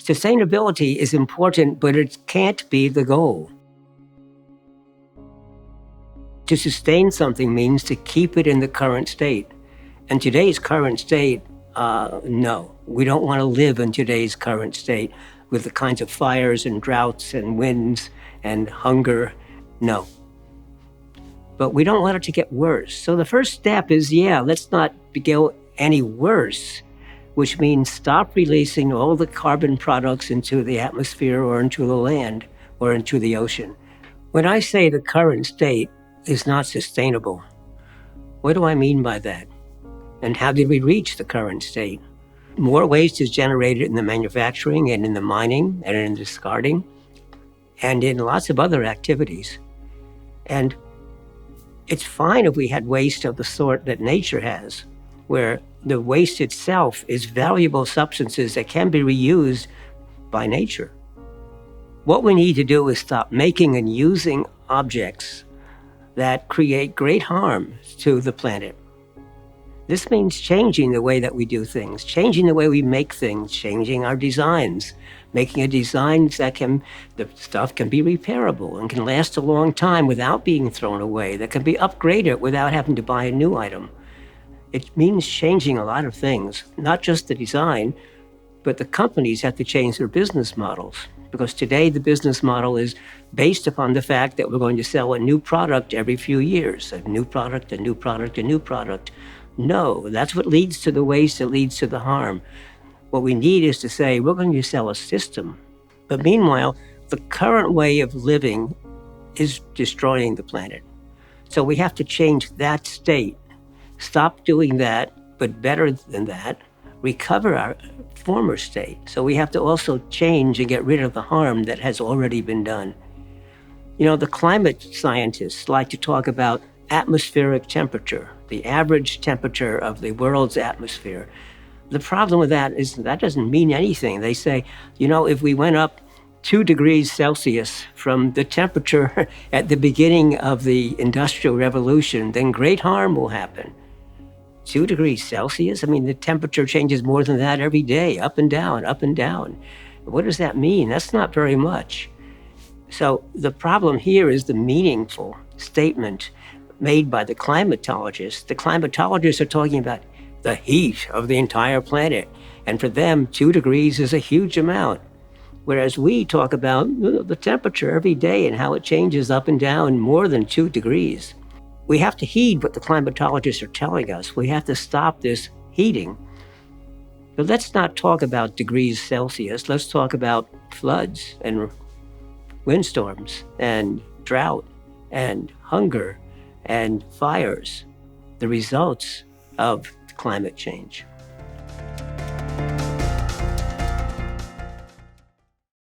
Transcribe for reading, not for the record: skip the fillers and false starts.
Sustainability is important, but it can't be the goal. To sustain something means to keep it in the current state. And today's current state, no. We don't want to live in today's current state with the kinds of fires and droughts and winds and hunger. No. But we don't want it to get worse. So the first step is, let's not go any worse, which means stop releasing all the carbon products into the atmosphere or into the land or into the ocean. When I say the current state is not sustainable, what do I mean by that? And how did we reach the current state? More waste is generated in the manufacturing and in the mining and in discarding and in lots of other activities. And it's fine if we had waste of the sort that nature has, where the waste itself is valuable substances that can be reused by nature. What we need to do is stop making and using objects that create great harm to the planet. This means changing the way that we do things, changing the way we make things, changing our designs, making a designs that the stuff can be repairable and can last a long time without being thrown away, that can be upgraded without having to buy a new item. It means changing a lot of things, not just the design, but the companies have to change their business models. Because today the business model is based upon the fact that we're going to sell a new product every few years, a new product, a new product, a new product. No, that's what leads to the waste, it leads to the harm. What we need is to say, we're going to sell a system. But meanwhile, the current way of living is destroying the planet. So we have to change that state, stop doing that, but better than that, recover our former state. So we have to also change and get rid of the harm that has already been done. You know, the climate scientists like to talk about atmospheric temperature, the average temperature of the world's atmosphere. The problem with that is that doesn't mean anything. They say, if we went up 2 degrees Celsius from the temperature at the beginning of the Industrial Revolution, then great harm will happen. 2 degrees Celsius? I mean, the temperature changes more than that every day, up and down, up and down. What does that mean? That's not very much. So the problem here is the meaningful statement made by the climatologists. The climatologists are talking about the heat of the entire planet. And for them, 2 degrees is a huge amount. Whereas we talk about the temperature every day and how it changes up and down more than 2 degrees. We have to heed what the climatologists are telling us. We have to stop this heating. But let's not talk about degrees Celsius. Let's talk about floods and windstorms and drought and hunger and fires, the results of climate change.